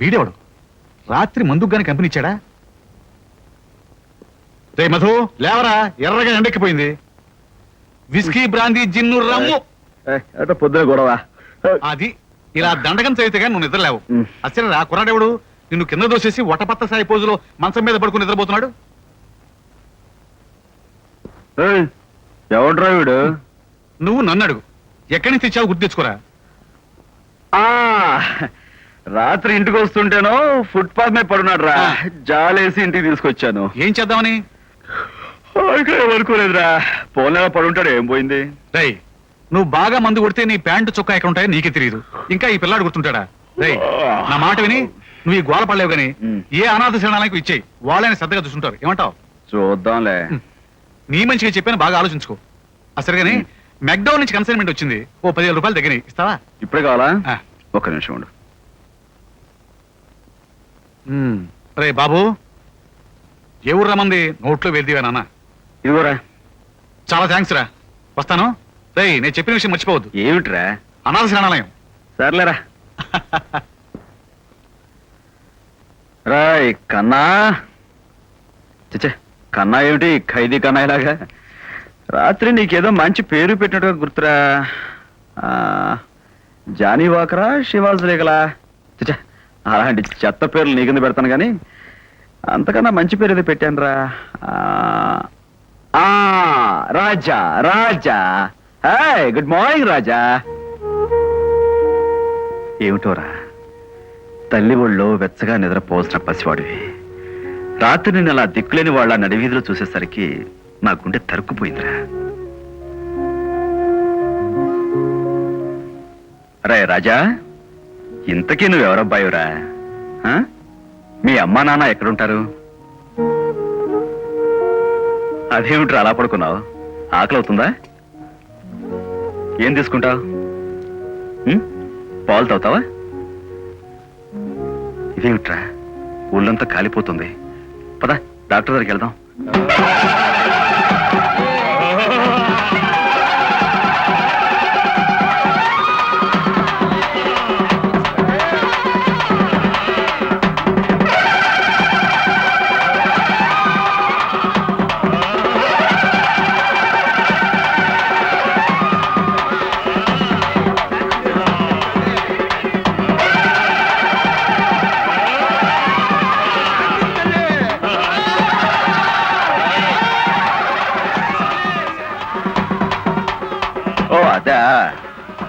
వీడేవాడు రాత్రి మందుకు గాని కంపెనీ ఇచ్చాడా? రే మధు లేవరా, ఎర్రగా ఎండెక్కిపోయింది. విస్కీ బ్రాందీ జిన్ను రమ్ము. పొద్దున గొడవ అది ఇలా దండకం చదివితే కానీ నువ్వు నిద్రలేవు. అసలు రా కుర్రాడెవడు నిన్ను కింద దోసేసి వటపత్త సాయి పోజులో మంచం మీద పడుకుని నిద్రపోతున్నాడు? ఎవడ్రా వీడు? నువ్వు నన్ను అడుగు, ఎక్కడి నుంచి తెచ్చావు గుర్తు తెచ్చుకోరా. రాత్రి ఇంటికి వస్తుంటేనో ఫుట్పాత్ మీద పడున్నాడు రా, జాలేసి ఇంటికి తీసుకొచ్చాను. ఏం చేద్దామని? అనుకోలేదురా, పోలేదా పడుంటాడు, ఏం పోయింది. రై నువ్వు బాగా మందు కొడితే నీ ప్యాంటు చొక్కా ఎక్కడ ఉంటాయో నీకే తెలియదు, ఇంకా ఈ పిల్లాడు గుర్తుంటాడా? రై నా మాట విని నువ్వు ఈ గోల పడలేవు గాని ఏ అనాథ శరణాలకు ఇచ్చేయి, వాళ్ళని శ్రద్ధగా చూసుకుంటారు. ఏమంటావు? చూద్దాంలే. నీ మంచిగా చెప్పాను, బాగా ఆలోచించుకో. అసలు గానీ మెక్డౌన్ నుంచి కన్సైన్మెంట్ వచ్చింది, ఓ 10,000 రూపాయలు దగ్గర ఇస్తావా? ఇప్పుడే కావాలా? ఒక్క నిమిషం ఉండు. రే బాబు, ఏ ఊరు రమ్మంది? నోట్లో వెళ్దివా నాన్న? ఇదిగోరా. చాలా థ్యాంక్స్ రా, వస్తాను. రే నేను చెప్పిన విషయం మర్చిపోవద్దు. ఏమిట్రా? అనాథ శరణాలయం. సర్లేరా. రాయ్ కన్నా. చచ్చే, కన్నా ఏమిటి ఖైదీ కన్నా ఇలాగా? రాత్రి నీకేదో మంచి పేరు పెట్టినట్టుగా గుర్తురా. జానీ వాకరా, శివాజ్ రేగలా? చచ్చా, అలాంటి చెత్త పేర్లు నీ కింద పెడతాను కానీ అంతకన్నా మంచి పేరు ఏదో పెట్టాను రా. రాజా. రాజా, హాయ్, గుడ్ మార్నింగ్ రాజా. ఏమిటోరా, తల్లి ఒళ్ళో వెచ్చగా నిద్రపోసిన పసివాడివి రాత్రి నేను అలా దిక్కులేని వాళ్ళ నడివీధిలో చూసేసరికి నా గుండె తరుక్కుపోయిందిరా. రే రాజా, ఇంతకీ నువ్వెవరబ్బాయిరా? మీ అమ్మా నాన్న ఎక్కడుంటారు? అదేమిట్రా అలా పడుకున్నావు? ఆకలి అవుతుందా? ఏం తీసుకుంటావు? పాలు తాగుతావా? ఇదేమిట్రా ఊళ్ళంతా కాలిపోతుంది. పద డాక్టర్ దగ్గరికి వెళ్దాం.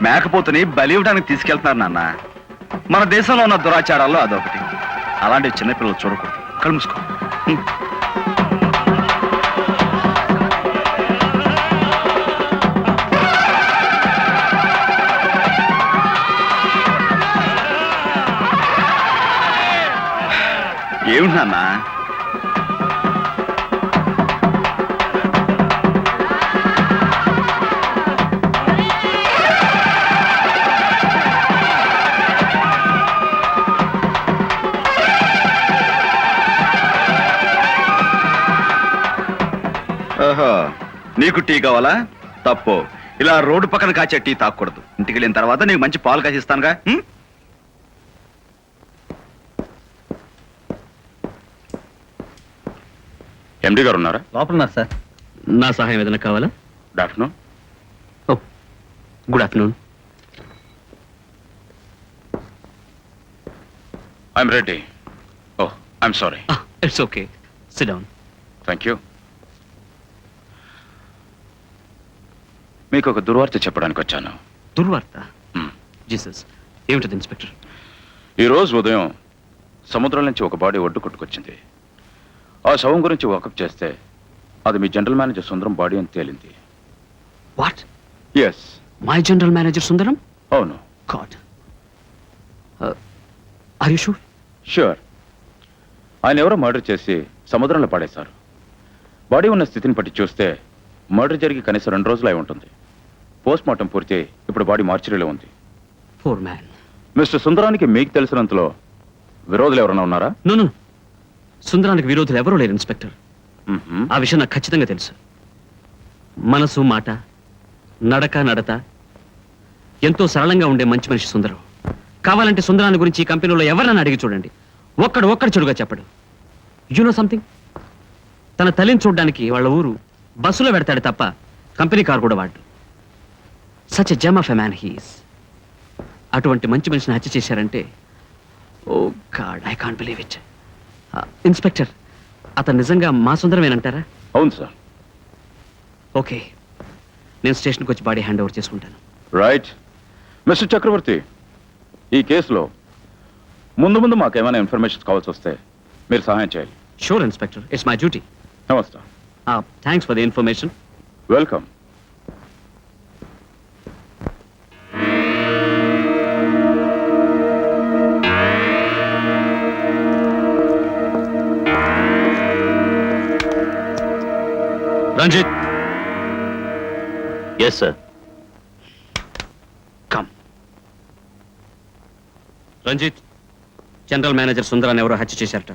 మేకపోతుని బలి ఇవ్వడానికి తీసుకెళ్తున్నారు నాన్న. మన దేశంలో ఉన్న దురాచారాల్లో అదొకటి. అలాంటి చిన్నపిల్లలు చూడకూడదు. కళ్ళు మూసుకో. ఏమిటి నాన్న? నీకు టీ కావాలా? తప్పు. ఇలా రోడ్డు పక్కన కాచే టీ తాకూడదు. ఇంటికి వెళ్ళిన తర్వాత నీకు మంచి పాలు కాసిస్తానుగా. ఎండి గారు ఉన్నారా? లోపల ఉన్నారు సార్. నా సహాయం ఏదైనా కావాలా? Good afternoon. Good afternoon. I'm ready. Oh, I'm sorry. It's okay, SIT down. Thank you. మీకు ఒక దుర్వార్త చెప్పడానికి వచ్చాను. దుర్వార్త? జీసస్, ఏమిటది ఇన్స్పెక్టర్? ఈరోజు ఉదయం సముద్రం నుంచి ఒక బాడీ ఒడ్డు కొట్టుకొచ్చింది. ఆ శవం గురించి వాకప్ చేస్తే అది మీ జనరల్ మేనేజర్ సుందరం బాడీ అని తేలింది. What? Yes, my general manager Sundaram? అవును. God, are you sure? Sure. ఆయన ఎవరో మర్డర్ చేసి సముద్రంలో పడేశారు. బాడీ ఉన్న స్థితిని బట్టి చూస్తే మర్డర్ జరిగి కనీసం 2 రోజులు అయి ఉంటుంది. పోస్ట్ మార్టం పూర్తి, ఇప్పుడు బాడీ మార్చరీలో ఉంది. Poor man. మిస్టర్ సుందరానికి మీకు తెలిసినంతలో విరోధులు ఎవరైనా ఉన్నారా? నో, సుందరానికి విరోధులు ఎవరూ లేరు ఇన్స్పెక్టర్. ఆ విషయం నాకు ఖచ్చితంగా తెలుసు. మనసు, మాట, నడక, నడత ఎంతో సరళంగా ఉండే మంచి మనిషి సుందరం. కావాలంటే సుందరాన్ని గురించి ఈ కంపెనీలో ఎవరినైనా అడిగి చూడండి, ఒక్కడు చెడుగా చెప్పడు. యు నో సంథింగ్, తన తల్లిని చూడడానికి వాళ్ళ ఊరు బస్సులో పెడతాడు తప్ప కంపెనీ కారు కూడా వాడు. Such a gem of a man he's. అటువంటి మంచి మనిషిని హత్య చేశారంటే, oh God, I can't believe it. Inspector, అతను నిజంగా మా సుందరమేనంటారా? అవును సార్. ఓకే, నేను స్టేషన్కి వచ్చి బాడీ హ్యాండ్ ఓవర్ చేసుకుంటాను. రైట్. మిస్టర్ చక్రవర్తి, ఈ కేసులో ముందు మాకేమైనా ఇన్ఫర్మేషన్ కావాల్సి వస్తే మీరు సహాయం చేయాలి. Sure inspector, it's my duty. నమస్తే. Thanks for the information. Welcome. Ranjit, yes sir. Come. Ranjit, general manager సుందరాన్ని ఎవరో హత్య చేశారట.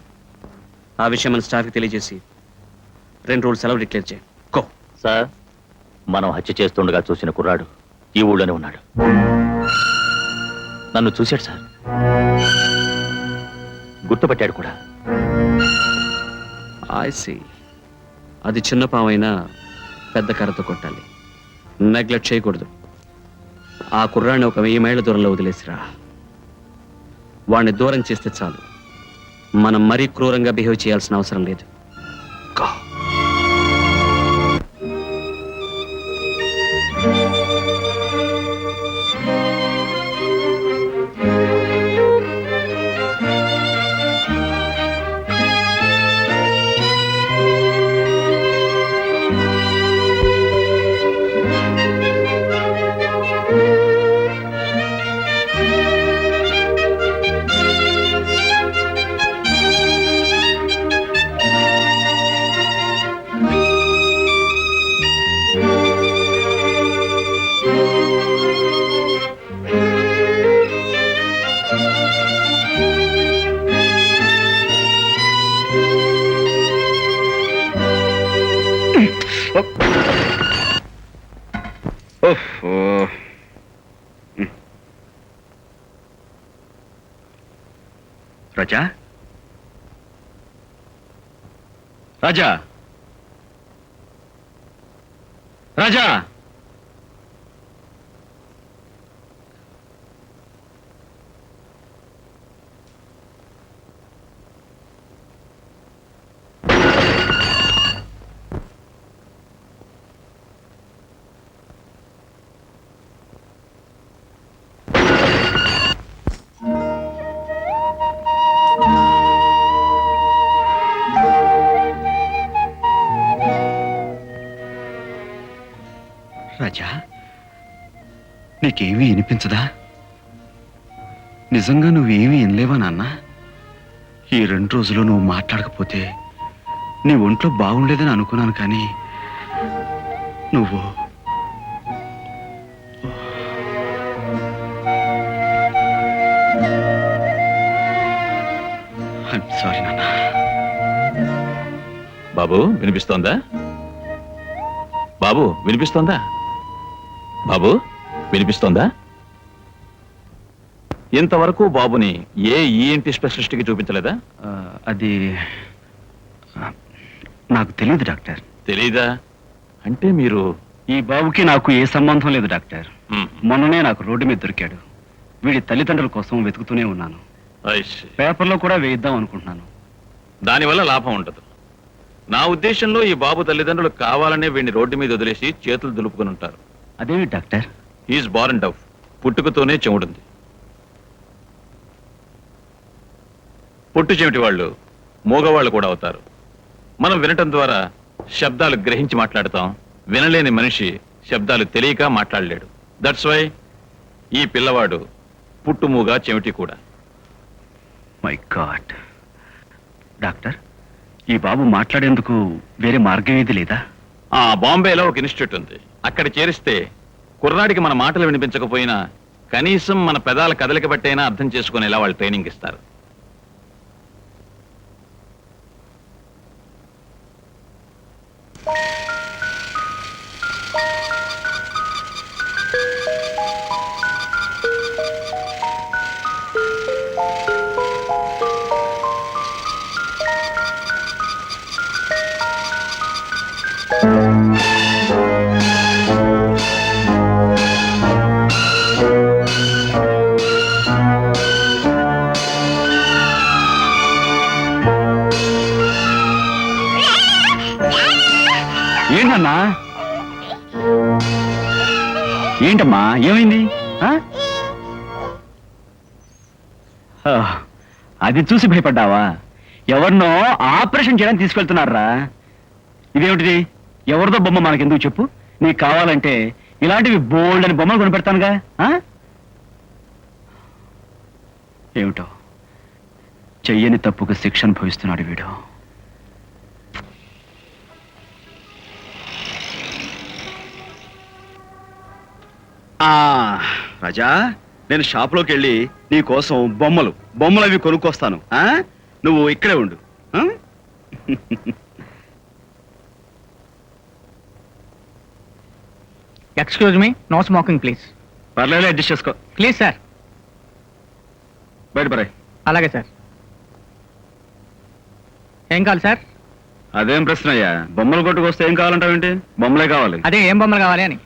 ఆ విషయం మన స్టాఫ్కి తెలియజేసి 2 రోజులు సెలవు డిక్లేర్ చేయి. గో. సార్, మనం హత్య చేస్తుండగా చూసిన కుర్రాడు ఈ ఊళ్ళోనే ఉన్నాడు. నన్ను చూశాడు సార్, గుర్తుపట్టాడు కూడా. I see. అది చిన్న పామైనా పెద్ద కర్రతో కొట్టాలి. నెగ్లెక్ట్ చేయకూడదు. ఆ కుర్రాన్ని ఒక 1000 మైళ్ళ దూరంలో వదిలేసిరా. వాడిని దూరం చేస్తే చాలు. మనం మరీ క్రూరంగా బిహేవ్ చేయాల్సిన అవసరం లేదు. Go. రాజా, రాజా, రాజా. రాజా, నీకేమీ వినిపించదా? నిజంగా నువ్వేమీ వినలేవా నాన్న? ఈ 2 రోజులు నువ్వు మాట్లాడకపోతే నీ ఒంట్లో బాగుండేదని అనుకున్నాను, కానీ నువ్వు ఐఎమ్ సారీ నాన్న. బాబు, వినిపిస్తోందా? బాబు, వినిపిస్తోందా? బాబు, వినిపిస్తోందా? ఇంతవరకు బాబుని ఏ ఈఎన్టీ స్పెషలిస్ట్కి చూపించలేదా? అది నాకు తెలియదు డాక్టర్. తెలీదా? అంటే మీరు ఈ బాబుకి నాకు ఏ సంబంధం లేదు డాక్టర్. మొన్ననే నాకు రోడ్డు మీద దొరికాడు. వీడి తల్లిదండ్రుల కోసం వెతుకుతూనే ఉన్నాను. పేపర్లో కూడా వేయిద్దాం అనుకుంటున్నాను. దానివల్ల లాభం ఉండదు. నా ఉద్దేశంలో ఈ బాబు తల్లిదండ్రులు కావాలనే వీడిని రోడ్డు మీద వదిలేసి చేతులు దులుపుకుని ఉంటారు. అదేమి డాక్టర్? Is born డౌఫ్. పుట్టుకతోనే చెవుడుంది. పొట్టు చెవిటి వాళ్ళు మూగవాళ్ళు కూడా అవుతారు. మనం వినటం ద్వారా శబ్దాలు గ్రహించి మాట్లాడతాం. వినలేని మనిషి శబ్దాలు తెలియక మాట్లాడలేడు. దట్స్ వై ఈ పిల్లవాడు పుట్టుమూగా చెవిటి కూడా. My God. డాక్టర్, ఈ బాబు మాట్లాడేందుకు వేరే మార్గం ఏది లేదా? బాంబేలో ఒక ఇన్స్టిట్యూట్ ఉంది. అక్కడ చేరిస్తే కుర్రాడికి మన మాటలు వినిపించకపోయినా కనీసం మన పెదాల కదలిక బట్టైనా అర్థం చేసుకునేలా వాళ్ళు ట్రైనింగ్ ఇస్తారు. ఏంటమ్మా ఏమైంది ఆ? ఆ, అది చూసి భయపడ్డావా? ఎవరినో ఆపరేషన్ చేయడానికి తీసుకెళ్తున్నారా? ఇదేమిటిది? ఎవరిదో బొమ్మ మనకెందుకు చెప్పు? నీకు కావాలంటే ఇలాంటివి బోల్డ్ అని బొమ్మలు కొనిపెడతానుగా. ఆ? ఏమిటో చెయ్యని తప్పుకు శిక్ష అనుభవిస్తున్నాడు వీడు. రాజా, నేను షాప్లోకి వెళ్ళి నీ కోసం బొమ్మలు అవి కొనుక్కొస్తాను. నువ్వు ఇక్కడే ఉండు. ఆ? Excuse me, no smoking please. పర్లేదు, అడ్జస్ట్ చేసుకో. Please sir. బయట పరాయి. అలాగే సార్. ఏం కావాలి సార్? అదేం ప్రశ్న అయ్యా, బొమ్మలు కొట్టుకొస్తే ఏం కావాలంటావేంటి? బొమ్మలే కావాలి. అదే ఏం బొమ్మలు కావాలి అని.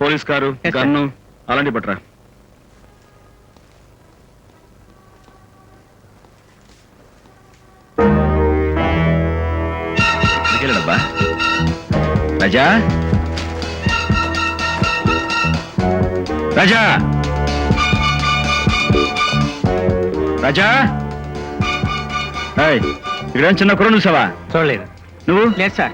Police car, Yes, sir. Gun అలాంటి పట్టరా. డబ్బా రాజా, రాజా, రాజా, ఇక్కడ చిన్న కుర్ర చూసావా? చూడలేదు. నువ్వు లేదు సార్.